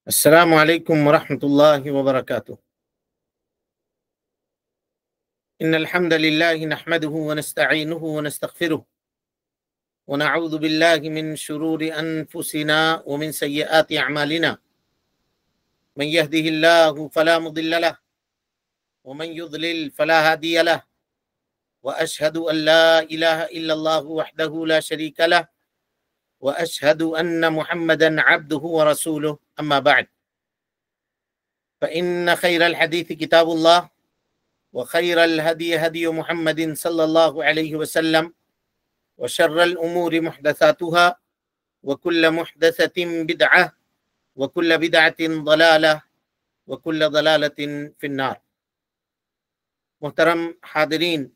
السلام عليكم ورحمة الله وبركاته. إن الحمد لله نحمده ونستعينه ونستغفره ونعوذ بالله من شرور أنفسنا ومن سيئات أعمالنا. من يهده الله فلا مضل له ومن يضلل فلا هادي له، وأشهد أن لا إله إلا الله وحده لا شريك له، وأشهد أن محمدا عبده ورسوله. أما بعد، فإن خير الحديث كتاب الله، وخير الهدي هدي محمد صلى الله عليه وسلم، وشر الأمور محدثاتها، وكل محدثة بدعة، وكل بدعة ضلالة، وكل ضلالة في النار. محترم حاضرین،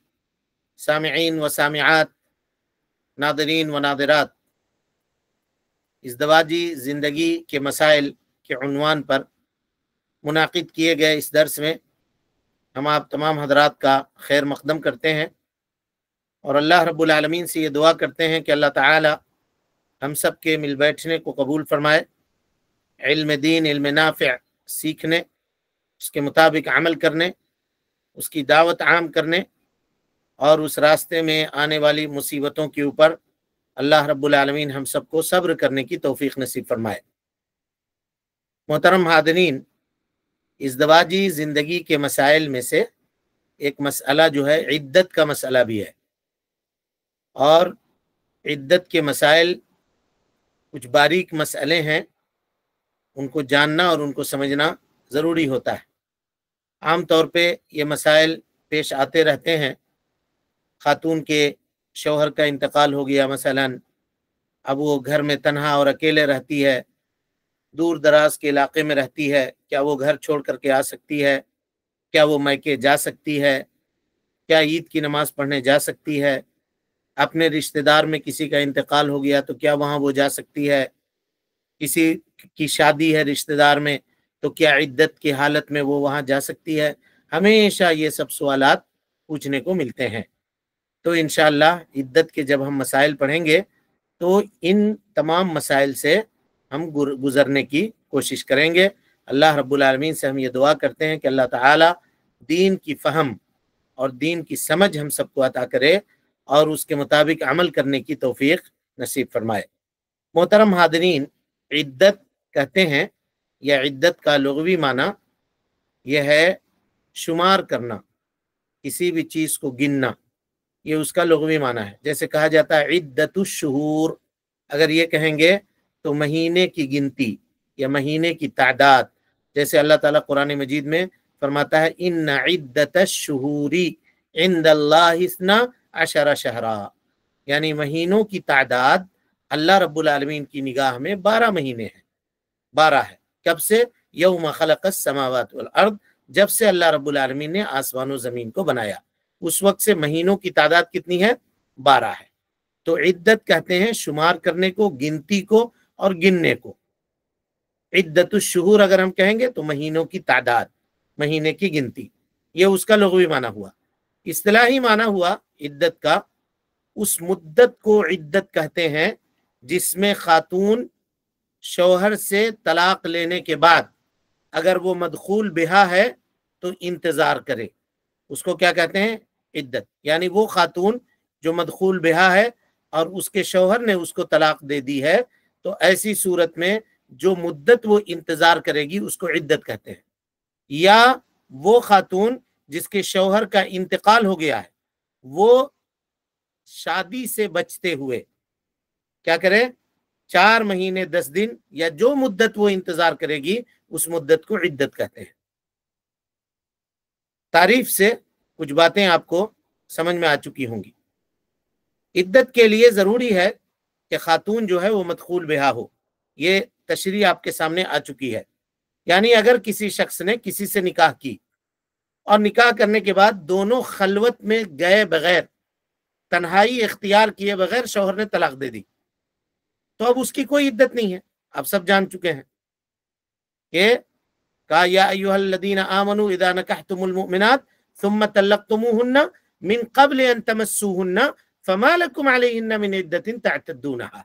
سامعین و سامعات، ناظرین و ناظرات، ازدواجی زندگی کے مسائل کے عنوان پر منعقد کیے گئے اس درس میں ہم آپ تمام حضرات کا خیر مقدم کرتے ہیں، اور اللہ رب العالمین سے یہ دعا کرتے ہیں کہ اللہ تعالی ہم سب کے مل بیٹھنے کو قبول فرمائے، علم دین، علم نافع سیکھنے، اس کے مطابق عمل کرنے، اس کی دعوت عام کرنے، اور اس راستے میں آنے والی مصیبتوں کے اوپر اللہ رب العالمین ہم سب کو صبر کرنے کی توفیق نصیب فرمائے۔ محترم حاضرین، ازدواجی زندگی کے مسائل میں سے ایک مسئلہ جو ہے عدت کا مسئلہ بھی ہے، اور عدت کے مسائل کچھ باریک مسئلے ہیں، ان کو جاننا اور ان کو سمجھنا ضروری ہوتا ہے۔ عام طور پہ یہ مسائل پیش آتے رہتے ہیں۔ خاتون کے شوہر کا انتقال ہو گیا مثلا، اب وہ گھر میں تنہا اور اکیلے رہتی ہے، دور دراز کے علاقے میں رہتی ہے، کیا وہ گھر چھوڑ کر کے آ سکتی ہے؟ کیا وہ میکے جا سکتی ہے؟ کیا عید کی نماز پڑھنے جا سکتی ہے؟ اپنے رشتہ دار میں کسی کا انتقال ہو گیا تو کیا وہاں وہ جا سکتی ہے؟ کسی کی شادی ہے رشتہ دار میں تو کیا عدت کی حالت میں وہ وہاں جا سکتی ہے؟ ہمیشہ یہ سب سوالات پوچھنے کو ملتے ہیں۔ تو انشاءاللہ عدت کے جب ہم مسائل پڑھیں گے تو ان تمام مسائل سے ہم گزرنے کی کوشش کریں گے۔ اللہ رب العالمین سے ہم یہ دعا کرتے ہیں کہ اللہ تعالی دین کی فہم اور دین کی سمجھ ہم سب کو عطا کرے اور اس کے مطابق عمل کرنے کی توفیق نصیب فرمائے۔ محترم حاضرین، عدت کہتے ہیں، یا عدت کا لغوی معنی یہ ہے شمار کرنا، کسی بھی چیز کو گننا، یہ اس کا لغوی معنی ہے۔ جیسے کہا جاتا ہے عدت الشہور، اگر یہ کہیں گے تو مہینے کی گنتی یا مہینے کی تعداد، جیسے اللہ تعالیٰ قرآن مجید میں فرماتا ہے ان عدت الشہور عند اللہ 12 شہرا، یعنی مہینوں کی تعداد اللہ رب العالمین کی نگاہ میں 12 مہینے ہیں، 12 ہے۔ کب سے؟ یوم خلق السماوات والارض، جب سے اللہ رب العالمین نے آسمان و زمین کو بنایا، اس وقت سے مہینوں کی تعداد کتنی ہے؟ 12 ہے۔ تو عدت کہتے ہیں شمار کرنے کو، گنتی کو اور گننے کو۔ عدت الشہور اگر ہم کہیں گے تو مہینوں کی تعداد، مہینے کی گنتی، یہ اس کا لغوی معنی ہوا۔ اصطلاحی معنی ہوا عدت کا، اس مدت کو عدت کہتے ہیں جس میں خاتون شوہر سے طلاق لینے کے بعد اگر وہ مدخول بہا ہے تو انتظار کرے، اس کو کیا کہتے ہیں؟ عدت۔ یعنی وہ خاتون جو مدخول بہا ہے اور اس کے شوہر نے اس کو طلاق دے دی ہے، تو ایسی صورت میں جو مدت وہ انتظار کرے گی اس کو عدت کہتے ہیں۔ یا وہ خاتون جس کے شوہر کا انتقال ہو گیا ہے، وہ شادی سے بچتے ہوئے کیا کرے؟ 4 مہینے 10 دن یا جو مدت وہ انتظار کرے گی اس مدت کو عدت کہتے ہیں۔ تعریف سے کچھ باتیں آپ کو سمجھ میں آ چکی ہوں گی۔ عدت کے لیے ضروری ہے کہ خاتون جو ہے وہ مدخول بہا ہو، یہ تشریح آپ کے سامنے آ چکی ہے۔ یعنی اگر کسی شخص نے کسی سے نکاح کی اور نکاح کرنے کے بعد دونوں خلوت میں گئے بغیر، تنہائی اختیار کیے بغیر شوہر نے طلاق دے دی، تو اب اس کی کوئی عدت نہیں ہے۔ آپ سب جان چکے ہیں کہ کہا یا ایھا الذین آمنوا اذا نکحتم المؤمنات ثم طلقتموہن من قبل ان تمسوہن فما لکم علیہن من عدت تعتدونہا۔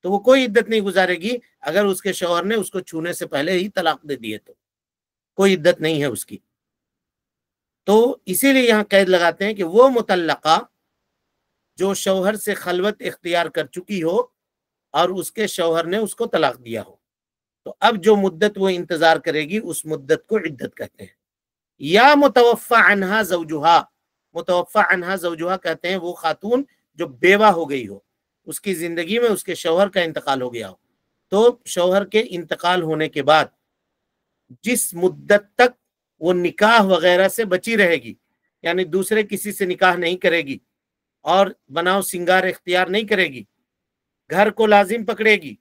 تو وہ کوئی عدت نہیں گزارے گی اگر اس کے شوہر نے اس کو چھونے سے پہلے ہی طلاق دے دیے تو کوئی عدت نہیں ہے اس کی۔ تو اسی لیے یہاں قید لگاتے ہیں کہ وہ مطلقہ جو شوہر سے خلوت اختیار کر چکی ہو اور اس کے شوہر نے اس کو طلاق دیا ہو، تو اب جو مدت وہ انتظار کرے گی اس مدت کو عدت کہتے ہیں۔ یا متوفی عنہا زوجہا، متوفی عنہا زوجہا کہتے ہیں وہ خاتون جو بیوہ ہو گئی ہو، اس کی زندگی میں اس کے شوہر کا انتقال ہو گیا ہو، تو شوہر کے انتقال ہونے کے بعد جس مدت تک وہ نکاح وغیرہ سے بچی رہے گی، یعنی دوسرے کسی سے نکاح نہیں کرے گی اور بناؤ سنگار اختیار نہیں کرے گی، گھر کو لازم پکڑے گی،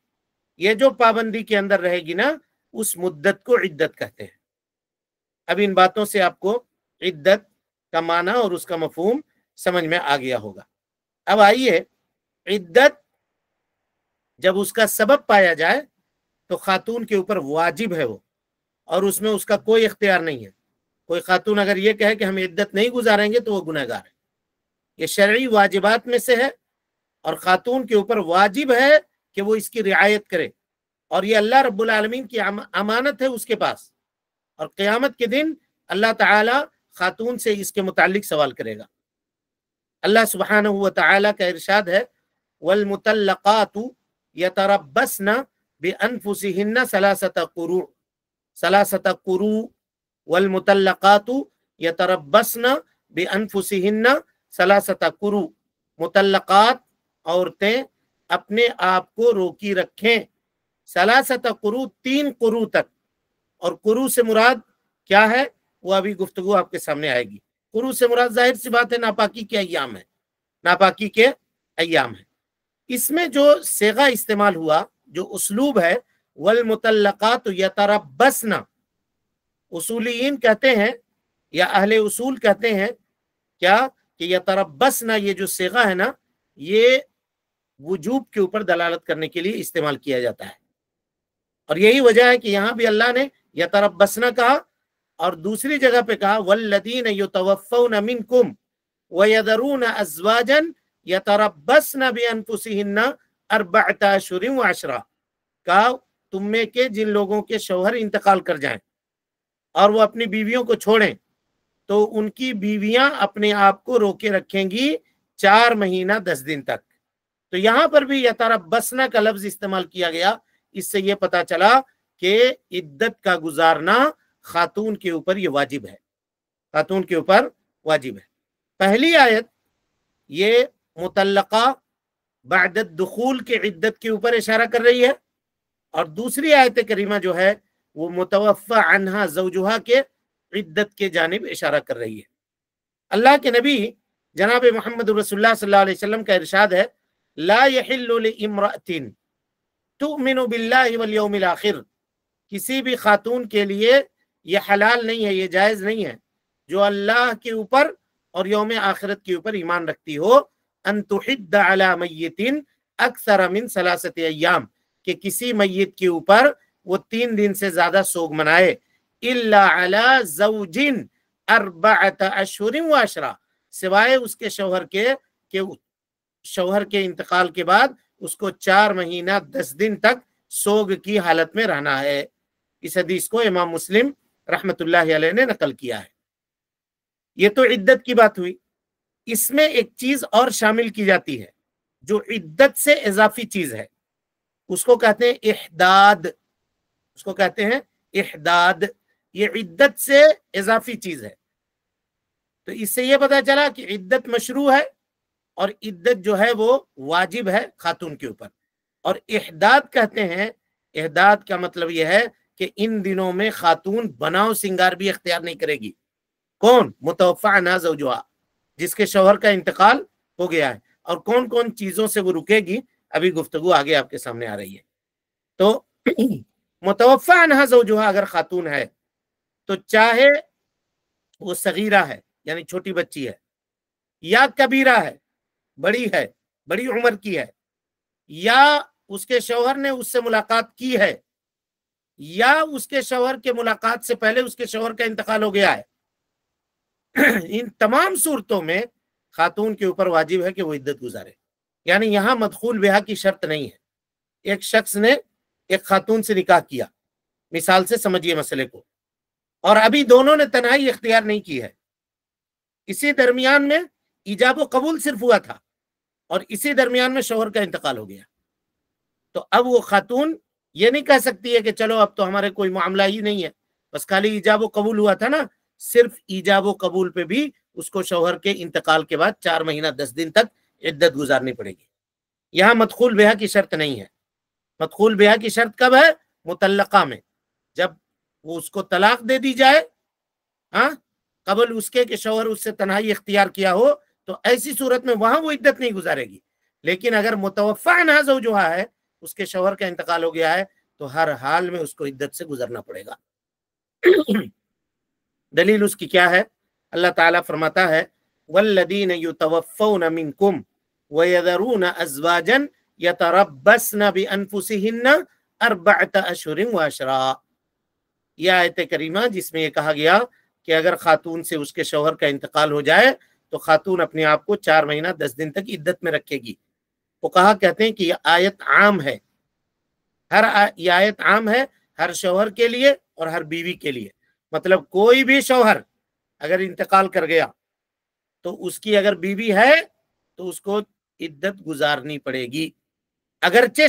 یہ جو پابندی کے اندر رہے گی نا، اس مدت کو عدت کہتے ہیں۔ اب ان باتوں سے آپ کو عدت کا معنی اور اس کا مفہوم سمجھ میں آ گیا ہوگا۔ اب آئیے، عدت جب اس کا سبب پایا جائے تو خاتون کے اوپر واجب ہے وہ، اور اس میں اس کا کوئی اختیار نہیں ہے۔ کوئی خاتون اگر یہ کہے کہ ہم عدت نہیں گزاریں گے تو وہ گنہگار ہے۔ یہ شرعی واجبات میں سے ہے، اور خاتون کے اوپر واجب ہے کہ وہ اس کی رعایت کرے، اور یہ اللہ رب العالمین کی امانت ہے اس کے پاس، اور قیامت کے دن اللہ تعالی خاتون سے اس کے متعلق سوال کرے گا۔ اللہ سبحانہ و تعالی کا ارشاد ہے والمطلقات یتربصن بانفسہن ثلاثۃ قروء والمطلقات یتربصن بانفسہن ثلاثۃ قروء، مطلقات عورتیں اپنے آپ کو روکی رکھیں ثلاثۃ قروء، 3 قروء تک، اور قروء سے مراد کیا ہے وہ ابھی گفتگو آپ کے سامنے آئے گی۔ قروء سے مراد ظاہر سی بات ہے ناپاکی کے ایام ہے، ناپاکی کے ایام ہے۔ اس میں جو صیغہ استعمال ہوا، جو اسلوب ہے والمطلقات یتربصن، اصولیین کہتے ہیں یا اہل اصول کہتے ہیں کیا کہ یتربصن یہ جو صیغہ ہے نا، یہ وجوب کے اوپر دلالت کرنے کے لیے استعمال کیا جاتا ہے، اور یہی وجہ ہے کہ یہاں بھی اللہ نے یتربصن کہا، اور دوسری جگہ پہ کہا والذین یتوفون منکم ویذرون ازواجا یتربصن بانفسہن 4 اشہر و10، کہا تم میں کے جن لوگوں کے شوہر انتقال کر جائیں اور وہ اپنی بیویوں کو چھوڑیں، تو ان کی بیویاں اپنے آپ کو روکے رکھیں گی 4 مہینہ 10 دن تک۔ تو یہاں پر بھی یتربصن کا لفظ استعمال کیا گیا، اس سے یہ پتا چلا کہ عدت کا گزارنا خاتون کے اوپر یہ واجب ہے، خاتون کے اوپر واجب ہے۔ پہلی آیت یہ مطلقہ بعد الدخول کے عدت کے اوپر اشارہ کر رہی ہے، اور دوسری آیت کریمہ جو ہے وہ متوفی عنہا زوجہا کے عدت کے جانب اشارہ کر رہی ہے۔ اللہ کے نبی جناب محمد رسول اللہ صلی اللہ علیہ وسلم کا ارشاد ہے لا یحل لامرأۃ تؤمن باللہ والیوم الآخر، کسی بھی خاتون کے لیے یہ حلال نہیں ہے، یہ جائز نہیں ہے جو اللہ کے اوپر اور یوم آخرت کے اوپر ایمان رکھتی ہو، ان تحد علی میت اکثر من 3 ایام، کہ کسی میت کے اوپر وہ 3 دن سے زیادہ سوگ منائے، الا علی زوج 4 اشہر و10، سوائے اس کے شوہر کے کہ شوہر کے انتقال کے بعد اس کو 4 مہینہ 10 دن تک سوگ کی حالت میں رہنا ہے۔ اس حدیث کو امام مسلم رحمت اللہ علیہ نے نقل کیا ہے۔ یہ تو عدت کی بات ہوئی، اس میں ایک چیز اور شامل کی جاتی ہے جو عدت سے اضافی چیز ہے، اس کو کہتے ہیں احداد، اس کو کہتے ہیں احداد، یہ عدت سے اضافی چیز ہے۔ تو اس سے یہ پتا چلا کہ عدت مشروع ہے، اور عدت جو ہے وہ واجب ہے خاتون کے اوپر۔ اور احداد کہتے ہیں، احداد کا مطلب یہ ہے کہ ان دنوں میں خاتون بناؤ سنگار بھی اختیار نہیں کرے گی۔ کون؟ متوفی عنہا زوجہا، جس کے شوہر کا انتقال ہو گیا ہے، اور کون کون چیزوں سے وہ رکے گی ابھی گفتگو آگے آپ کے سامنے آ رہی ہے۔ تو متوفی عنہا زوجہا اگر خاتون ہے تو چاہے وہ صغیرہ ہے یعنی چھوٹی بچی ہے، یا کبیرہ ہے بڑی ہے، بڑی عمر کی ہے، یا اس کے شوہر نے اس سے ملاقات کی ہے، یا اس کے شوہر کے ملاقات سے پہلے اس کے شوہر کا انتقال ہو گیا ہے، ان تمام صورتوں میں خاتون کے اوپر واجب ہے کہ وہ عدت گزارے۔ یعنی یہاں مدخول بہا کی شرط نہیں ہے، ایک شخص نے ایک خاتون سے نکاح کیا، مثال سے سمجھیے مسئلے کو، اور ابھی دونوں نے تنہائی اختیار نہیں کی ہے، اسی درمیان میں ایجاب و قبول صرف ہوا تھا اور اسی درمیان میں شوہر کا انتقال ہو گیا، تو اب وہ خاتون یہ نہیں کہہ سکتی ہے کہ چلو اب تو ہمارے کوئی معاملہ ہی نہیں ہے، بس خالی ایجاب و قبول ہوا تھا نا، صرف ایجاب و قبول پہ بھی اس کو شوہر کے انتقال کے بعد 4 مہینہ 10 دن تک عدت گزارنی پڑے گی۔ یہاں مدخول بیاہ کی شرط نہیں ہے۔ مدخول بیاہ کی شرط کب ہے؟ مطلقہ میں، جب وہ اس کو طلاق دے دی جائے، ہاں، قبل اس کے کہ شوہر اس سے تنہائی اختیار کیا ہو، تو ایسی صورت میں وہاں وہ عدت نہیں گزارے گی۔ لیکن اگر متوفی عنہا زوجہا ہے، اس کے شوہر کا انتقال ہو گیا ہے، تو ہر حال میں اس کو عدت سے گزرنا پڑے گا۔ دلیل اس کی کیا ہے؟ اللہ تعالیٰ فرماتا ہے والذین یتوفون منکم ویذرون ازواجا یتربصن بانفسہن 4 اشہر وعشرا، یہ آیت کریمہ جس میں یہ کہا گیا کہ اگر خاتون سے اس کے شوہر کا انتقال ہو جائے تو خاتون اپنے آپ کو 4 مہینہ 10 دن تک عدت میں رکھے گی۔ وہ کہتے ہیں کہ یہ آیت عام ہے، یہ آیت عام ہے ہر شوہر کے لیے اور ہر بیوی کے لیے، مطلب کوئی بھی شوہر اگر انتقال کر گیا تو اس کی اگر بیوی ہے تو اس کو عدت گزارنی پڑے گی، اگرچہ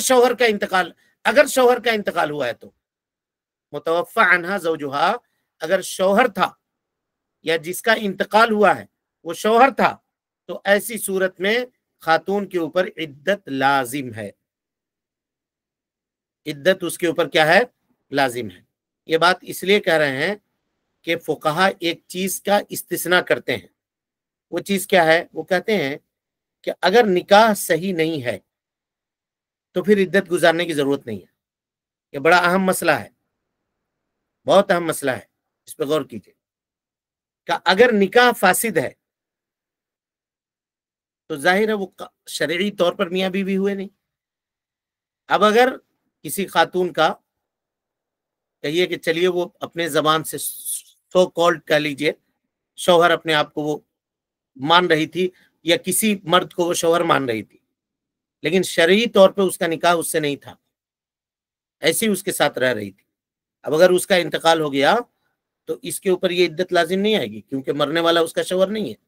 اگر شوہر کا انتقال ہوا ہے تو۔ متوفی عنہا زوجہا، اگر شوہر تھا یا جس کا انتقال ہوا ہے وہ شوہر تھا، تو ایسی صورت میں خاتون کے اوپر عدت لازم ہے، عدت اس کے اوپر کیا ہے؟ لازم ہے۔ یہ بات اس لیے کہہ رہے ہیں کہ فقہا ایک چیز کا استثناء کرتے ہیں، وہ چیز کیا ہے؟ وہ کہتے ہیں کہ اگر نکاح صحیح نہیں ہے تو پھر عدت گزارنے کی ضرورت نہیں ہے۔ یہ بڑا اہم مسئلہ ہے، بہت اہم مسئلہ ہے، اس پہ غور کیجئے کہ اگر نکاح فاسد ہے تو ظاہر ہے وہ شرعی طور پر میاں بیوی ہوئے نہیں۔ اب اگر کسی خاتون کا کہیے کہ چلیے وہ اپنے زبان سے سو کالڈ کہہ لیجئے شوہر اپنے آپ کو وہ مان رہی تھی، یا کسی مرد کو وہ شوہر مان رہی تھی، لیکن شرعی طور پہ اس کا نکاح اس سے نہیں تھا، ایسی اس کے ساتھ رہ رہی تھی۔ اب اگر اس کا انتقال ہو گیا تو اس کے اوپر یہ عدت لازم نہیں آئے گی، کیونکہ مرنے والا اس کا شوہر نہیں ہے۔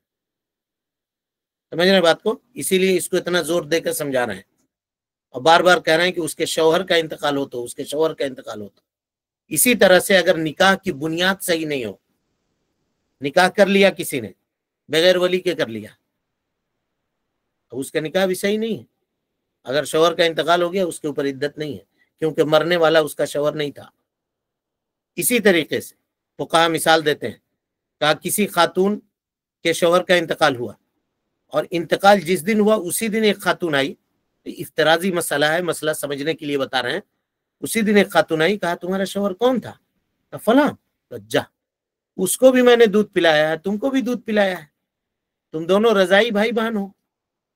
سمجھ رہے ہیں بات کو؟ اسی لیے اس کو اتنا زور دے کر سمجھا رہے ہیں اور بار بار کہہ رہے ہیں کہ اس کے شوہر کا انتقال ہو تو، اس کے شوہر کا انتقال ہو تو۔ اسی طرح سے اگر نکاح کی بنیاد صحیح نہیں ہو، نکاح کر لیا کسی نے بغیر ولی کے کر لیا، تو اس کا نکاح بھی صحیح نہیں ہے۔ اگر شوہر کا انتقال ہو گیا اس کے اوپر عدت نہیں ہے، کیونکہ مرنے والا اس کا شوہر نہیں تھا۔ اسی طریقے سے فقہا مثال دیتے ہیں کہ کسی خاتون کے شوہر کا انتقال ہوا اور انتقال جس دن ہوا اسی دن ایک خاتون آئی، افتراضی مسئلہ ہے، مسئلہ سمجھنے کے لیے بتا رہے ہیں، اسی دن ایک خاتون آئی، کہا تمہارا شوہر کون تھا؟ تو فلاں، جا، اس کو بھی میں نے دودھ پلایا ہے، تم کو بھی دودھ پلایا ہے، تم دونوں رضائی بھائی بہن ہو،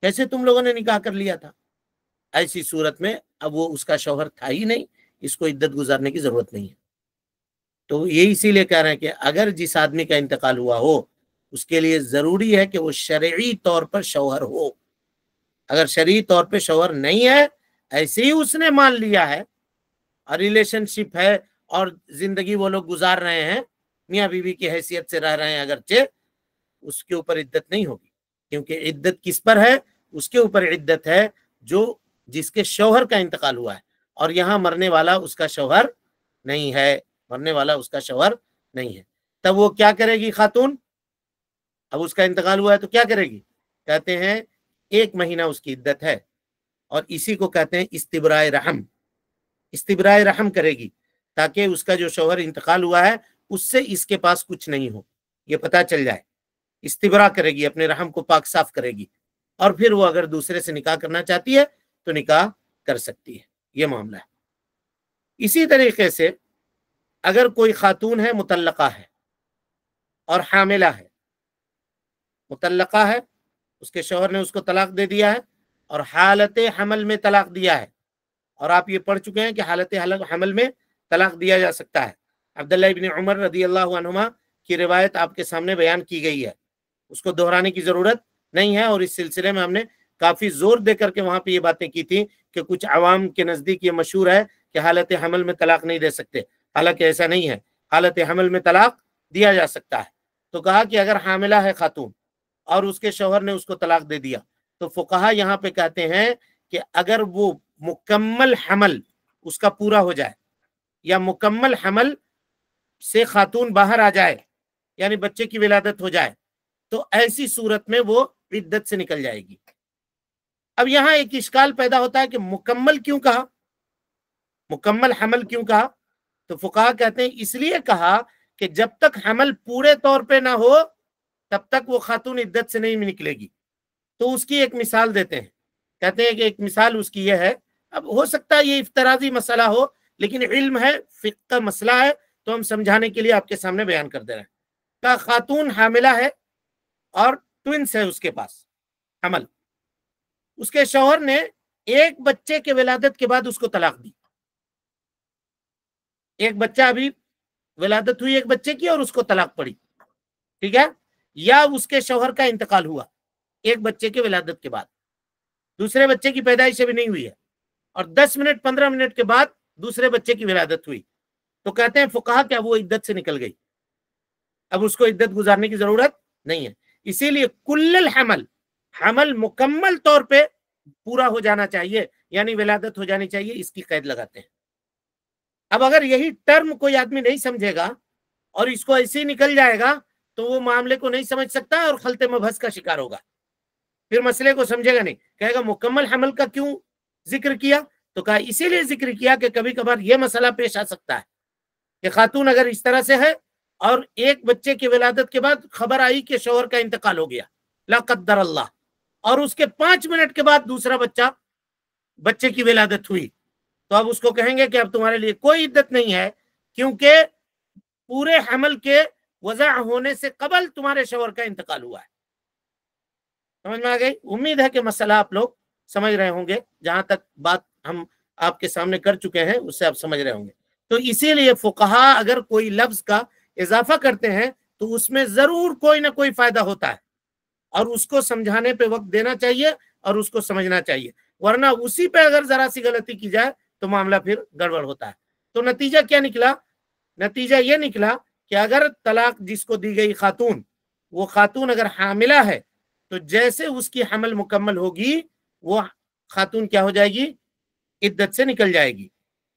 کیسے تم لوگوں نے نکاح کر لیا تھا؟ ایسی صورت میں اب وہ اس کا شوہر تھا ہی نہیں، اس کو عدت گزارنے کی ضرورت نہیں ہے۔ تو یہ اسی لیے کہہ رہے ہیں کہ اگر جس آدمی کا انتقال ہوا ہو اس کے لیے ضروری ہے کہ وہ شرعی طور پر شوہر ہو۔ اگر شرعی طور پہ شوہر نہیں ہے، ایسے ہی اس نے مان لیا ہے اور ریلیشن شپ ہے اور زندگی وہ لوگ گزار رہے ہیں، میاں بیوی کی حیثیت سے رہ رہے ہیں، اگرچہ اس کے اوپر عدت نہیں ہوگی، کیونکہ عدت کس پر ہے؟ اس کے اوپر عدت ہے جس کے شوہر کا انتقال ہوا ہے، اور یہاں مرنے والا اس کا شوہر نہیں ہے، مرنے والا اس کا شوہر نہیں ہے۔ تب وہ کیا کرے گی خاتون؟ اب اس کا انتقال ہوا ہے تو کیا کرے گی؟ کہتے ہیں 1 مہینہ اس کی عدت ہے، اور اسی کو کہتے ہیں استبراء رحم۔ استبراء رحم کرے گی تاکہ اس کا جو شوہر انتقال ہوا ہے اس سے اس کے پاس کچھ نہیں ہو، یہ پتہ چل جائے۔ استبراء کرے گی، اپنے رحم کو پاک صاف کرے گی، اور پھر وہ اگر دوسرے سے نکاح کرنا چاہتی ہے تو نکاح کر سکتی ہے۔ یہ معاملہ ہے۔ اسی طریقے سے اگر کوئی خاتون ہے، مطلقہ ہے اور حاملہ ہے، مطلقہ ہے، اس کے شوہر نے اس کو طلاق دے دیا ہے اور حالت حمل میں طلاق دیا ہے، اور آپ یہ پڑھ چکے ہیں کہ حالت حمل میں طلاق دیا جا سکتا ہے۔ عبداللہ ابن عمر رضی اللہ عنہما کی روایت آپ کے سامنے بیان کی گئی ہے، اس کو دہرانے کی ضرورت نہیں ہے، اور اس سلسلے میں ہم نے کافی زور دے کر کے وہاں پہ یہ باتیں کی تھی کہ کچھ عوام کے نزدیک یہ مشہور ہے کہ حالت حمل میں طلاق نہیں دے سکتے، حالانکہ ایسا نہیں ہے، حالت حمل میں طلاق دیا جا سکتا ہے۔ تو کہا کہ اگر حاملہ ہے خاتون اور اس کے شوہر نے اس کو طلاق دے دیا، تو فقہا یہاں پہ کہتے ہیں کہ اگر وہ مکمل حمل اس کا پورا ہو جائے یا مکمل حمل سے خاتون باہر آ جائے، یعنی بچے کی ولادت ہو جائے، تو ایسی صورت میں وہ عدت سے نکل جائے گی۔ اب یہاں ایک اشکال پیدا ہوتا ہے کہ مکمل کیوں کہا، مکمل حمل کیوں کہا؟ تو فقہا کہتے ہیں اس لیے کہا کہ جب تک حمل پورے طور پہ نہ ہو تب تک وہ خاتون عدت سے نہیں نکلے گی۔ تو اس کی ایک مثال دیتے ہیں، کہتے ہیں کہ ایک مثال اس کی یہ ہے، اب ہو سکتا ہے یہ افتراضی مسئلہ ہو لیکن علم ہے، فقہ کا مسئلہ ہے، تو ہم سمجھانے کے لیے آپ کے سامنے بیان کر دے رہے ہیں۔ کہ خاتون حاملہ ہے اور ٹوینس ہے اس کے پاس حمل، اس کے شوہر نے ایک بچے کے ولادت کے بعد اس کو طلاق دی، ایک بچہ ابھی ولادت ہوئی ایک بچے کی اور اس کو طلاق پڑی، ٹھیک ہے، یا اس کے شوہر کا انتقال ہوا ایک بچے کے ولادت کے بعد، دوسرے بچے کی پیدائش ابھی نہیں ہوئی ہے، اور 10 منٹ 15 منٹ کے بعد دوسرے بچے کی ولادت ہوئی، تو کہتے ہیں فقہا کیا وہ عدت سے نکل گئی، اب اس کو عدت گزارنے کی ضرورت نہیں ہے۔ اسی لیے کل الحمل، حمل مکمل طور پہ پورا ہو جانا چاہیے، یعنی ولادت ہو جانی چاہیے، اس کی قید لگاتے ہیں۔ اب اگر یہی ٹرم کوئی آدمی نہیں سمجھے گا اور اس کو ایسے ہی نکل جائے گا تو وہ معاملے کو نہیں سمجھ سکتا اور خلط مبحث کا شکار ہوگا، پھر مسئلے کو سمجھے گا نہیں، کہے گا مکمل حمل کا کیوں ذکر کیا؟ تو کہا اسی لیے ذکر کیا کہ کبھی کبھار یہ مسئلہ پیش آ سکتا ہے کہ خاتون اگر اس طرح سے ہے اور ایک بچے کی ولادت کے بعد خبر آئی کہ شوہر کا انتقال ہو گیا لا قدر اللہ، اور اس کے 5 منٹ کے بعد دوسرا بچے کی ولادت ہوئی، تو اب اس کو کہیں گے کہ اب تمہارے لیے کوئی عدت نہیں ہے، کیونکہ پورے حمل کے وضع ہونے سے قبل تمہارے شوہر کا انتقال ہوا ہے۔ سمجھ میں آ گئی؟ امید ہے کہ مسئلہ آپ لوگ سمجھ رہے ہوں گے، جہاں تک بات ہم آپ کے سامنے کر چکے ہیں اس سے آپ سمجھ رہے ہوں گے۔ تو اسی لیے فقہا اگر کوئی لفظ کا اضافہ کرتے ہیں تو اس میں ضرور کوئی نہ کوئی فائدہ ہوتا ہے، اور اس کو سمجھانے پہ وقت دینا چاہیے اور اس کو سمجھنا چاہیے، ورنہ اسی پہ اگر ذرا سی غلطی کی جائے تو معاملہ پھر گڑبڑ ہوتا ہے۔ تو نتیجہ کیا نکلا؟ نتیجہ یہ نکلا کہ اگر طلاق جس کو دی گئی خاتون، وہ خاتون اگر حاملہ ہے تو جیسے اس کی حمل مکمل ہوگی وہ خاتون کیا ہو جائے گی؟ عدت سے نکل جائے گی،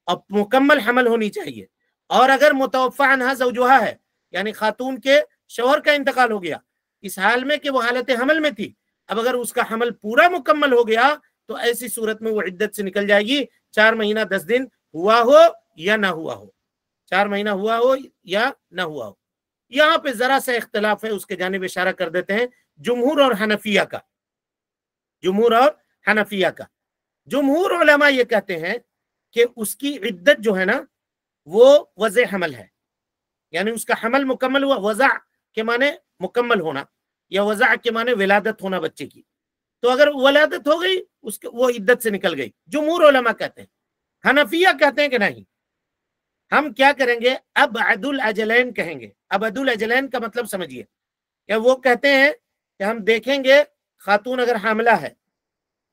اور مکمل حمل ہونی چاہیے۔ اور اگر متوفی عنہا زوجہا ہے، یعنی خاتون کے شوہر کا انتقال ہو گیا اس حال میں کہ وہ حالت حمل میں تھی، اب اگر اس کا حمل پورا مکمل ہو گیا تو ایسی صورت میں وہ عدت سے نکل جائے گی، 4 مہینہ 10 دن ہوا ہو یا نہ ہوا ہو، 4 مہینہ ہوا ہو یا نہ ہوا ہو۔ یہاں پہ ذرا سا اختلاف ہے، اس کے جانب اشارہ کر دیتے ہیں، جمہور اور حنفیہ کا۔ جمہور اور حنفیہ کا، جمہور علماء یہ کہتے ہیں کہ اس کی عدت جو ہے نا وہ وضع حمل ہے، یعنی اس کا حمل مکمل ہوا، وضع کے معنی مکمل ہونا یا وضع کے معنی ولادت ہونا بچے کی، تو اگر ولادت ہو گئی وہ عدت سے نکل گئی، جمہور علماء کہتے ہیں۔ حنفیہ کہتے ہیں کہ نہیں، ہم کیا کریں گے؟ ابعد الاجلین کہیں گے۔ ابعد الاجلین کا مطلب سمجھیے کہ وہ کہتے ہیں کہ ہم دیکھیں گے خاتون اگر حاملہ ہے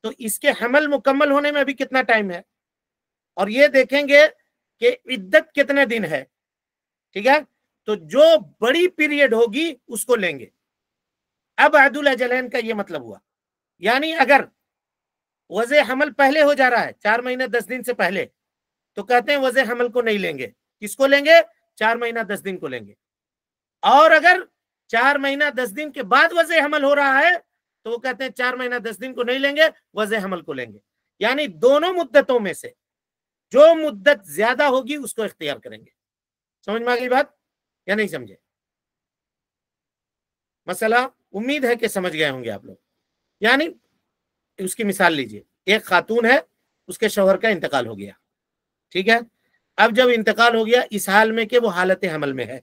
تو اس کے حمل مکمل ہونے میں ابھی کتنا ٹائم ہے، اور یہ دیکھیں گے کہ عدت کتنے دن ہے، ٹھیک ہے، تو جو بڑی پیریڈ ہوگی اس کو لیں گے۔ ابعد الاجلین کا یہ مطلب ہوا، یعنی اگر وضع حمل پہلے ہو جا رہا ہے 4 مہینہ 10 دن سے پہلے، تو کہتے ہیں وضع حمل کو نہیں لیں گے، کس کو لیں گے؟ 4 مہینہ 10 دن کو لیں گے۔ اور اگر 4 مہینہ 10 دن کے بعد وضع حمل ہو رہا ہے تو وہ کہتے ہیں 4 مہینہ 10 دن کو نہیں لیں گے، وضع حمل کو لیں گے، یعنی دونوں مدتوں میں سے جو مدت زیادہ ہوگی اس کو اختیار کریں گے۔ سمجھ میں آ گئی بات یا نہیں سمجھے؟ مسئلہ امید ہے کہ سمجھ گئے ہوں گے آپ لوگ۔ یعنی اس کی مثال لیجئے، ایک خاتون ہے، اس کے شوہر کا انتقال ہو گیا، ٹھیک ہے، اب جب انتقال ہو گیا اس حال میں کہ وہ حالت حمل میں ہے،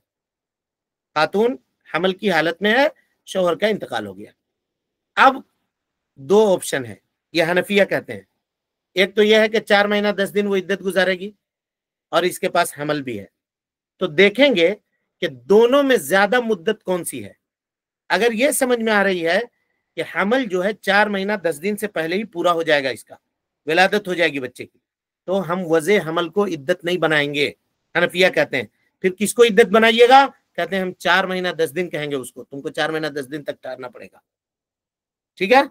خاتون حمل کی حالت میں ہے، شوہر کا انتقال ہو گیا۔ اب 2 آپشن ہے، یہ حنفیہ کہتے ہیں، ایک تو یہ ہے کہ 4 مہینہ 10 دن وہ عدت گزارے گی اور اس کے پاس حمل بھی ہے، تو دیکھیں گے کہ دونوں میں زیادہ مدت کون سی ہے۔ اگر یہ سمجھ میں آ رہی ہے کہ حمل جو ہے 4 مہینہ 10 دن سے پہلے ہی پورا ہو جائے گا، اس کا ولادت ہو جائے گی بچے کی، تو ہم وضع حمل کو عدت نہیں بنائیں گے، حنفیہ کہتے ہیں۔ پھر کس کو عدت بنائیے گا؟ کہتے ہیں ہم 4 مہینہ 10 دن کہیں گے اس کو، تم کو 4 مہینہ 10 دن تک ٹھہرنا پڑے گا، ٹھیک ہے۔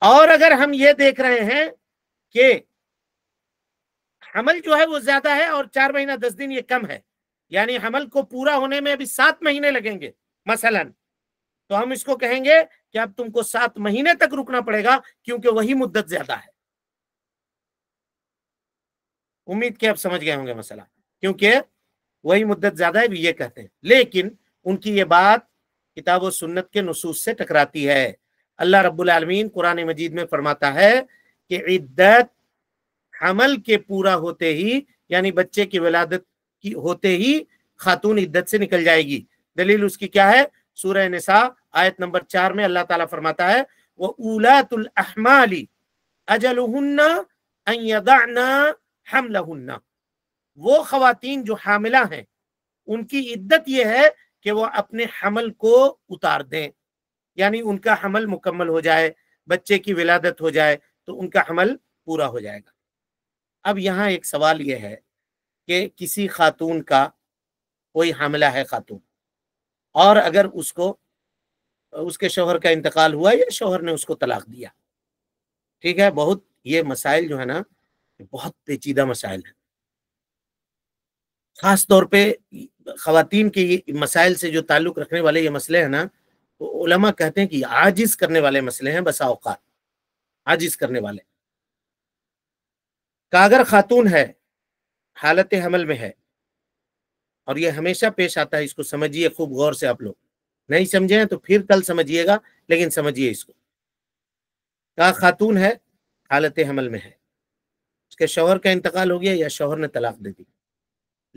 اور اگر ہم یہ دیکھ رہے ہیں کہ حمل جو ہے وہ زیادہ ہے اور 4 مہینہ 10 دن یہ کم ہے، یعنی حمل کو پورا ہونے میں ابھی 7 مہینے لگیں گے مثلا، تو ہم اس کو کہیں گے کہ اب تم کو 7 مہینے تک رکنا پڑے گا، کیونکہ وہی مدت زیادہ ہے۔ امید کہ آپ سمجھ گئے ہوں گے مسئلہ، کیونکہ وہی مدت زیادہ ہے بھی یہ کہتے ہیں، لیکن ان کی یہ بات کتاب و سنت کے نصوص سے ٹکراتی ہے۔ اللہ رب العالمین قرآن مجید میں فرماتا ہے کہ عدت حمل کے پورا ہوتے ہی، یعنی بچے کی ولادت کی ہوتے ہی خاتون عدت سے نکل جائے گی۔ دلیل اس کی کیا ہے؟ سورہ نساء آیت نمبر 4 میں اللہ تعالیٰ فرماتا ہے وَأُولَاتُ الْأَحْمَالِ أَجَلُهُنَّ أَن يَضَعْنَ حَمْلَهُنَّ، وہ خواتین جو حاملہ ہیں ان کی عدت یہ ہے کہ وہ اپنے حمل کو اتار دیں، یعنی ان کا حمل مکمل ہو جائے، بچے کی ولادت ہو جائے تو ان کا حمل پورا ہو جائے گا۔ اب یہاں ایک سوال یہ ہے کہ کسی خاتون کا کوئی حاملہ ہے خاتون، اور اگر اس کو اس کے شوہر کا انتقال ہوا یا شوہر نے اس کو طلاق دیا، ٹھیک ہے، بہت یہ مسائل جو ہے نا بہت پیچیدہ مسائل ہیں، خاص طور پہ خواتین کے یہ مسائل سے جو تعلق رکھنے والے یہ مسئلے ہیں نا، تو علماء کہتے ہیں کہ عاجز کرنے والے مسئلے ہیں، بسا اوقات عاجز کرنے والے۔ کہ اگر خاتون ہے حالت حمل میں ہے، اور یہ ہمیشہ پیش آتا ہے، اس کو سمجھیے خوب غور سے، آپ لوگ نہیں سمجھے ہیں تو پھر کل سمجھیے گا، لیکن سمجھیے اس کو۔ کہ خاتون ہے حالت حمل میں ہے، اس کے شوہر کا انتقال ہو گیا یا شوہر نے طلاق دے دی،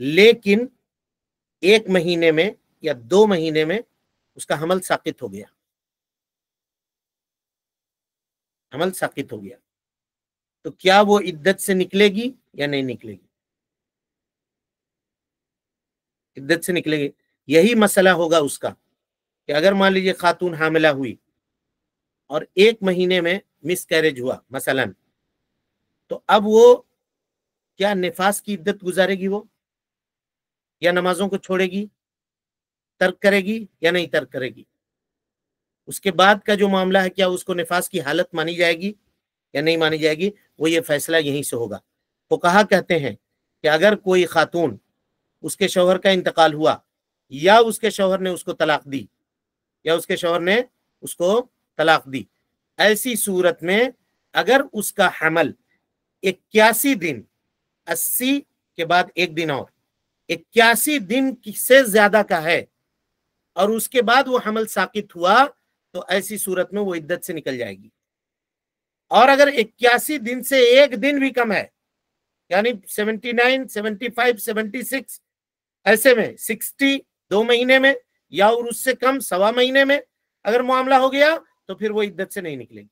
لیکن 1 مہینے میں یا 2 مہینے میں اس کا حمل ساقط ہو گیا، حمل ساقط ہو گیا، تو کیا وہ عدت سے نکلے گی یا نہیں نکلے گی؟ عدت سے نکلے گی۔ یہی مسئلہ ہوگا اس کا کہ اگر مان لیجیے خاتون حاملہ ہوئی اور 1 مہینے میں مس کیریج ہوا مثلا، تو اب وہ کیا نفاس کی عدت گزارے گی وہ، یا نمازوں کو چھوڑے گی، ترک کرے گی یا نہیں ترک کرے گی؟ اس کے بعد کا جو معاملہ ہے، کیا اس کو نفاس کی حالت مانی جائے گی یا نہیں مانی جائے گی؟ وہ یہ فیصلہ یہیں سے ہوگا۔ فقہا کہتے ہیں کہ اگر کوئی خاتون اس کے شوہر کا انتقال ہوا یا اس کے شوہر نے اس کو طلاق دی، یا اس کے شوہر نے اس کو طلاق دی، ایسی صورت میں اگر اس کا حمل 81 دن، 80 کے بعد 1 دن اور 81 دن سے زیادہ کا ہے، اور اس کے بعد وہ حمل ساقط ہوا، تو ایسی صورت میں وہ عدت سے نکل جائے گی۔ اور اگر 81 دن سے 1 دن بھی کم ہے، یعنی 79، 75، 76، ایسے میں 60 2 مہینے میں، یا اور اس سے کم 1.25 مہینے میں اگر معاملہ ہو گیا، تو پھر وہ عدت سے نہیں نکلے گی۔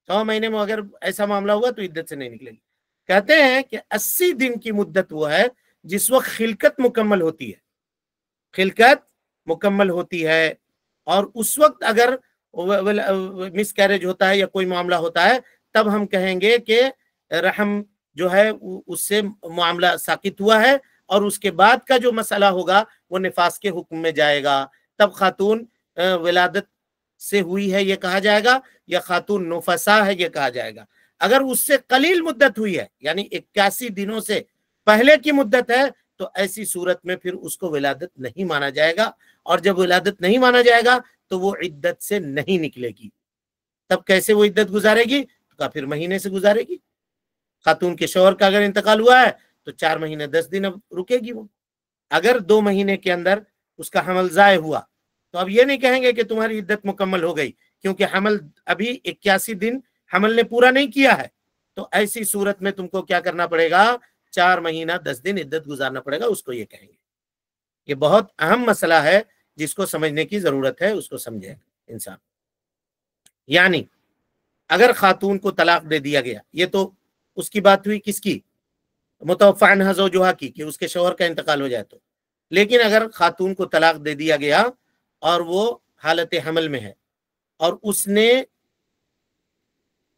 1.25 مہینے میں اگر ایسا معاملہ ہوا تو عدت سے نہیں نکلے گی۔ کہتے ہیں کہ 80 دن کی مدت وہ ہے جس وقت خلقت مکمل ہوتی ہے، خلقت مکمل ہوتی ہے، اور اس وقت اگر مس کیریج ہوتا ہے یا کوئی معاملہ ہوتا ہے، تب ہم کہیں گے کہ رحم جو ہے اس سے معاملہ ساقط ہوا ہے، اور اس کے بعد کا جو مسئلہ ہوگا وہ نفاس کے حکم میں جائے گا۔ تب خاتون ولادت سے ہوئی ہے یہ کہا جائے گا، یا خاتون نفسا ہے یہ کہا جائے گا۔ اگر اس سے قلیل مدت ہوئی ہے، یعنی 81 دنوں سے پہلے کی مدت ہے، تو ایسی صورت میں پھر اس کو ولادت نہیں مانا جائے گا، اور جب ولادت نہیں مانا جائے گا تو وہ عدت سے نہیں نکلے گی۔ تب کیسے وہ عدت گزارے گی؟ تو پھر مہینے سے گزارے گی۔ خاتون کے شوہر کا اگر انتقال ہوا ہے تو 4 مہینے 10 دن اب رکے گی وہ۔ اگر 2 مہینے کے اندر اس کا حمل ضائع ہوا، تو اب یہ نہیں کہیں گے کہ تمہاری عدت مکمل ہو گئی، کیونکہ حمل ابھی 81 دن حمل نے پورا نہیں کیا ہے۔ تو ایسی صورت میں تم کو کیا کرنا پڑے گا؟ 4 مہینہ 10 دن عدت گزارنا پڑے گا، اس کو یہ کہیں گے۔ یہ بہت اہم مسئلہ ہے جس کو سمجھنے کی ضرورت ہے، اس کو سمجھے انسان۔ یعنی اگر خاتون کو طلاق دے دیا گیا، یہ تو اس کی بات ہوئی کس کی؟ متوفی عنہا زوجہا کی، کہ اس کے شوہر کا انتقال ہو جائے تو۔ لیکن اگر خاتون کو طلاق دے دیا گیا اور وہ حالت حمل میں ہے، اور اس نے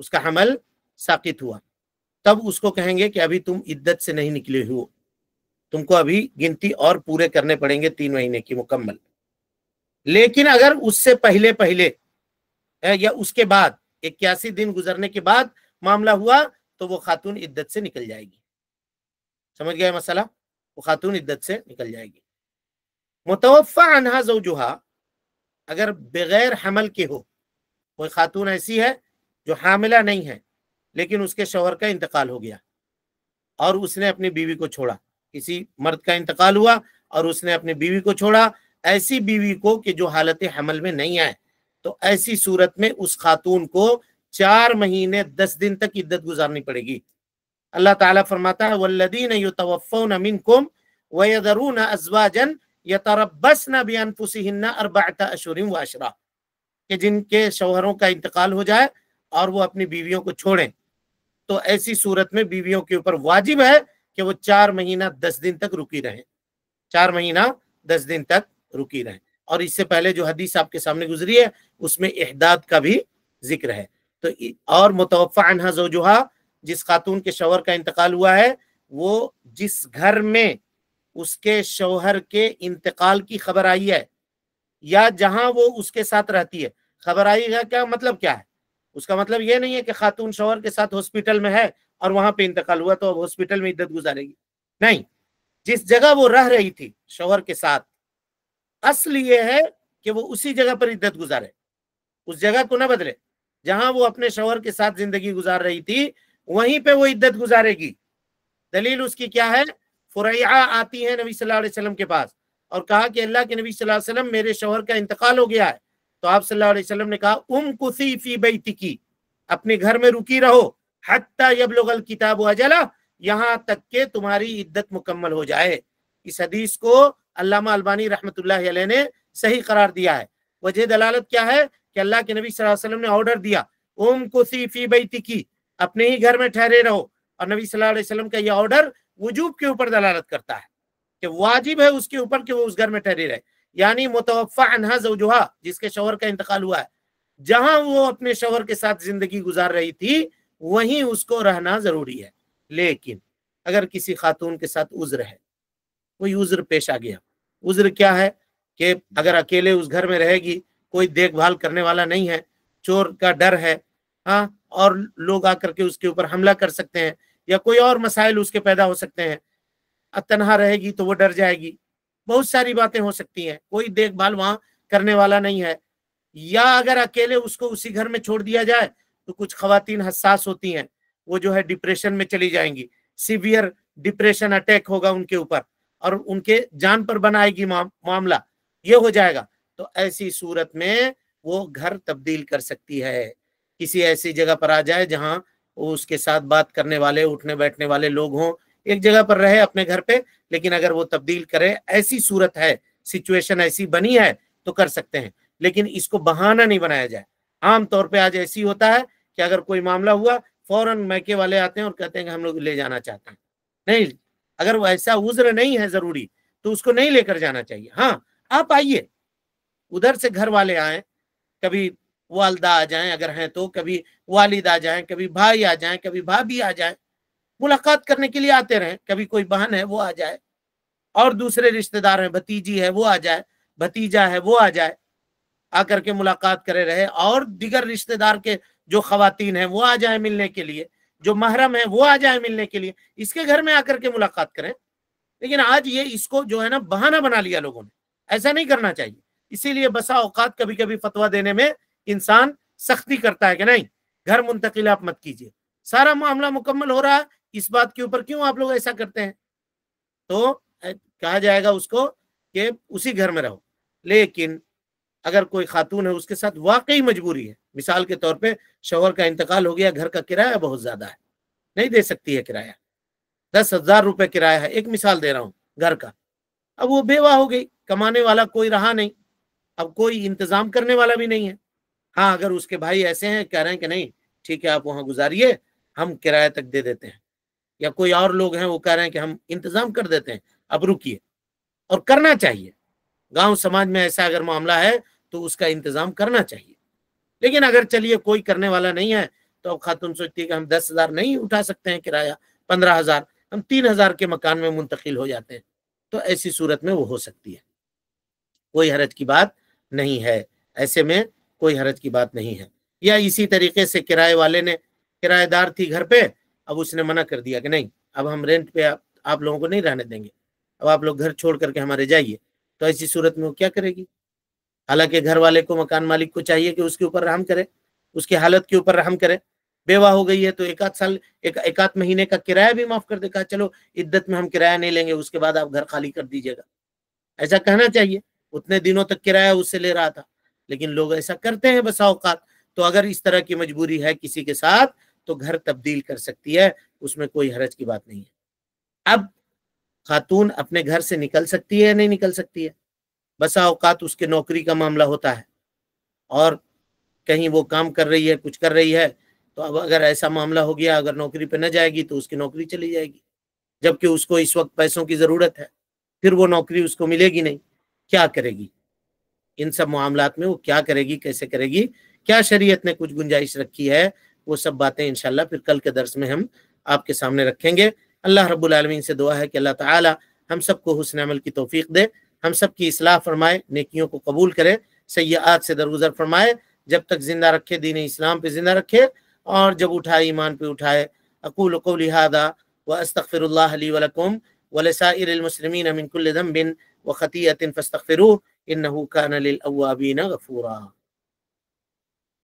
اس کا حمل ساقط ہوا، تب اس کو کہیں گے کہ ابھی تم عدت سے نہیں نکلے ہو، تم کو ابھی گنتی اور پورے کرنے پڑیں گے 3 مہینے کی مکمل۔ لیکن اگر اس سے پہلے یا اس کے بعد 81 دن گزرنے کے بعد معاملہ ہوا تو وہ خاتون عدت سے نکل جائے گی۔ سمجھ گئے مسئلہ؟ وہ خاتون عدت سے نکل جائے گی۔ متوفى عنها زوجها، اگر بغیر حمل کے ہو، کوئی خاتون ایسی ہے جو حاملہ نہیں ہے لیکن اس کے شوہر کا انتقال ہو گیا اور اس نے اپنی بیوی کو چھوڑا، کسی مرد کا انتقال ہوا اور اس نے اپنی بیوی کو چھوڑا، ایسی بیوی کو کہ جو حالت حمل میں نہیں آئے، تو ایسی صورت میں اس خاتون کو 4 مہینے 10 دن تک عدت گزارنی پڑے گی۔ اللہ تعالیٰ فرماتا ہے والذین یتوفون منکم ویذرون ازواجا یتربصن بانفسہن 4 اشہر وعشرہ، کہ جن کے شوہروں کا انتقال ہو جائے اور وہ اپنی بیویوں کو چھوڑیں، تو ایسی صورت میں بیویوں کے اوپر واجب ہے کہ وہ 4 مہینہ 10 دن تک رکی رہیں، 4 مہینہ 10 دن تک رکی رہیں۔ اور اس سے پہلے جو حدیث آپ کے سامنے گزری ہے اس میں احداد کا بھی ذکر ہے۔ تو اور متوفى عنها زوجها، جس خاتون کے شوہر کا انتقال ہوا ہے، وہ جس گھر میں اس کے شوہر کے انتقال کی خبر آئی ہے یا جہاں وہ اس کے ساتھ رہتی ہے، خبر آئی ہے کیا مطلب کیا ہے؟ اس کا مطلب یہ نہیں ہے کہ خاتون شوہر کے ساتھ ہاسپٹل میں ہے اور وہاں پہ انتقال ہوا تو اب ہاسپٹل میں عدت گزارے گی، نہیں، جس جگہ وہ رہ رہی تھی شوہر کے ساتھ، اصل یہ ہے کہ وہ اسی جگہ پر عدت گزارے، اس جگہ کو نہ بدلے، جہاں وہ اپنے شوہر کے ساتھ زندگی گزار رہی تھی وہیں پہ وہ عدت گزارے گی۔ دلیل اس کی کیا ہے؟ فرعیہ آتی ہے نبی صلی اللہ علیہ وسلم کے پاس اور کہا کہ اللہ کے نبی صلی اللہ علیہ وسلم میرے شوہر کا انتقال ہو گیا ہے، تو آپ صلی اللہ علیہ وسلم نے کہا امکثی فی بیتکی، اپنے گھر میں رکی رہو، حتی یبلغ الکتاب اجلہ، یہاں تک کہ تمہاری عدت مکمل ہو جائے۔ اس حدیث کو علامہ البانی رحمۃ اللہ علیہ نے صحیح قرار دیا ہے۔ وجہ دلالت کیا ہے کہ اللہ کے نبی صلی اللہ علیہ وسلم نے آرڈر دیا امکثی فی بیتکی، اپنے ہی گھر میں ٹھہرے رہو، اور نبی صلی اللہ علیہ وسلم کا یہ آرڈر وجوب کے اوپر دلالت کرتا ہے کہ واجب ہے اس کے اوپر کہ وہ اس گھر میں ٹھہرے رہے، یعنی متوفى عنها زوجها، جس کے شوہر کا انتقال ہوا ہے، جہاں وہ اپنے شوہر کے ساتھ زندگی گزار رہی تھی وہیں اس کو رہنا ضروری ہے۔ لیکن اگر کسی خاتون کے ساتھ عذر ہے، کوئی عذر پیش آ گیا، عذر کیا ہے کہ اگر اکیلے اس گھر میں رہے گی، کوئی دیکھ بھال کرنے والا نہیں ہے، چور کا ڈر ہے، ہاں، اور لوگ آ کر کے اس کے اوپر حملہ کر سکتے ہیں یا کوئی اور مسائل اس کے پیدا ہو سکتے ہیں، تنہا رہے گی تو وہ ڈر جائے گی، بہت ساری باتیں ہو سکتی ہیں، کوئی دیکھ بھال وہاں کرنے والا نہیں ہے، یا اگر اکیلے اس کو اسی گھر میں چھوڑ دیا جائے تو کچھ خواتین حساس ہوتی ہیں، وہ جو ہے ڈپریشن میں چلی جائیں گی، سیویئر ڈپریشن اٹیک ہوگا ان کے اوپر اور ان کے جان پر بنائے گی معاملہ، یہ ہو جائے گا، تو ایسی صورت میں وہ گھر تبدیل کر سکتی ہے، کسی ایسی جگہ پر آ جائے جہاں اس کے ساتھ بات کرنے والے، اٹھنے بیٹھنے والے لوگ ہوں، ایک جگہ پر رہے اپنے گھر پہ، لیکن اگر وہ تبدیل کرے، ایسی صورت ہے، سچویشن ایسی بنی ہے تو کر سکتے ہیں، لیکن اس کو بہانہ نہیں بنایا جائے۔ عام طور پہ آج ایسی ہوتا ہے کہ اگر کوئی معاملہ ہوا فوراً میکے والے آتے ہیں اور کہتے ہیں کہ ہم لوگ لے جانا چاہتے ہیں، نہیں، اگر وہ ایسا عذر نہیں ہے ضروری تو اس کو نہیں لے کر جانا چاہیے۔ ہاں، آپ آئیے، ادھر سے گھر والے آئیں، کبھی والدہ آ جائیں اگر ہیں تو، کبھی والد آ جائیں، کبھی بھائی آ جائیں، کبھی بھابھی آ جائیں، ملاقات کرنے کے لیے آتے رہیں، کبھی کوئی بہن ہے وہ آ جائے اور دوسرے رشتہ دار ہیں، بھتیجی ہے وہ آ جائے، بھتیجا ہے وہ آ جائے، آ کر کے ملاقات کرے رہے، اور دیگر رشتہ دار کے جو خواتین ہیں وہ آ جائیں ملنے کے لیے، جو محرم ہیں وہ آ جائیں ملنے کے لیے، اس کے گھر میں آ کر کے ملاقات کریں۔ لیکن آج یہ اس کو جو ہے نا بہانہ بنا لیا لوگوں نے، ایسا نہیں کرنا چاہیے۔ اسی لیے بسا اوقات کبھی کبھی فتویٰ دینے میں انسان سختی کرتا ہے کہ نہیں، گھر منتقل آپ مت کیجیے، سارا معاملہ مکمل ہو رہا ہے، اس بات کے اوپر کیوں آپ لوگ ایسا کرتے ہیں؟ تو کہا جائے گا اس کو کہ اسی گھر میں رہو۔ لیکن اگر کوئی خاتون ہے اس کے ساتھ واقعی مجبوری ہے، مثال کے طور پہ شوہر کا انتقال ہو گیا، گھر کا کرایہ بہت زیادہ ہے، نہیں دے سکتی ہے کرایہ، 10,000 روپے کرایہ ہے، ایک مثال دے رہا ہوں گھر کا، اب وہ بیوہ ہو گئی، کمانے والا کوئی رہا نہیں، اب کوئی انتظام کرنے والا بھی نہیں ہے۔ ہاں، اگر اس کے بھائی ایسے ہیں کہہ رہے ہیں کہ نہیں ٹھیک ہے آپ وہاں گزاریے، ہم کرایہ تک دے دیتے ہیں، یا کوئی اور لوگ ہیں وہ کہہ رہے ہیں کہ ہم انتظام کر دیتے ہیں، اب رکیے، اور کرنا چاہیے، گاؤں سماج میں ایسا اگر معاملہ ہے تو اس کا انتظام کرنا چاہیے. لیکن اگر چلیے کوئی کرنے والا نہیں ہے تو اب خاتون سوچتی ہے کہ ہم 10,000 نہیں اٹھا سکتے ہیں کرایہ، 15,000، ہم 3,000 کے مکان میں منتقل ہو جاتے ہیں، تو ایسی صورت میں وہ ہو سکتی ہے، کوئی حرج کی بات نہیں ہے، ایسے میں کوئی حرج کی بات نہیں ہے. یا اسی طریقے سے کرائے والے نے، کرایہ دار تھی گھر پہ، اب اس نے منع کر دیا کہ نہیں اب ہم رینٹ پہ آپ لوگوں کو نہیں رہنے دیں گے، اب آپ لوگ گھر چھوڑ کر کے ہمارے جائیے. تو ایسی صورت میں وہ کیا کرے گی؟ حالانکہ گھر والے کو، مکان مالک کو چاہیے کہ اس کے اوپر رحم کرے، اس کی حالت کے اوپر رحم کرے. بیوہ ہو گئی ہے تو ایک آدھ مہینے کا کرایہ بھی معاف کر دے، کہا چلو عدت میں ہم کرایہ نہیں لیں گے، اس کے بعد آپ گھر خالی کر دیجیے گا. ایسا کہنا چاہیے، اتنے دنوں تک کرایہ اس سے لے رہا تھا. لیکن لوگ ایسا کرتے ہیں بسا اوقات. تو اگر اس طرح کی مجبوری ہے کسی کے ساتھ تو گھر تبدیل کر سکتی ہے، اس میں کوئی حرج کی بات نہیں ہے. اب خاتون اپنے گھر سے نکل سکتی ہے یا نہیں نکل سکتی ہے؟ بسا اوقات اس کے نوکری کا معاملہ ہوتا ہے اور کہیں وہ کام کر رہی ہے، کچھ کر رہی ہے، تو اب اگر ایسا معاملہ ہو گیا، اگر نوکری پہ نہ جائے گی تو اس کی نوکری چلی جائے گی، جبکہ اس کو اس وقت پیسوں کی ضرورت ہے، پھر وہ نوکری اس کو ملے گی نہیں. کیا کرے گی ان سب معاملات میں؟ وہ کیا کرے گی، کیسے کرے گی، کیا شریعت نے کچھ گنجائش رکھی ہے؟ وہ سب باتیں انشاءاللہ پھر کل کے درس میں ہم آپ کے سامنے رکھیں گے. اللہ رب العالمین سے دعا ہے کہ اللہ تعالی ہم سب کو حسن عمل کی توفیق دے، ہم سب کی اصلاح فرمائے، نیکیوں کو قبول کرے، سیئات سے درگزر فرمائے، جب تک زندہ رکھے دین اسلام پہ زندہ رکھے، اور جب اٹھائے ایمان پہ اٹھائے. اقول قولی ھذا واستغفر اللہ لی ولکم ولسائر المسلمین من کل ذنب وخطیئۃ فاستغفروہ انہ کان للأوابین غفورا.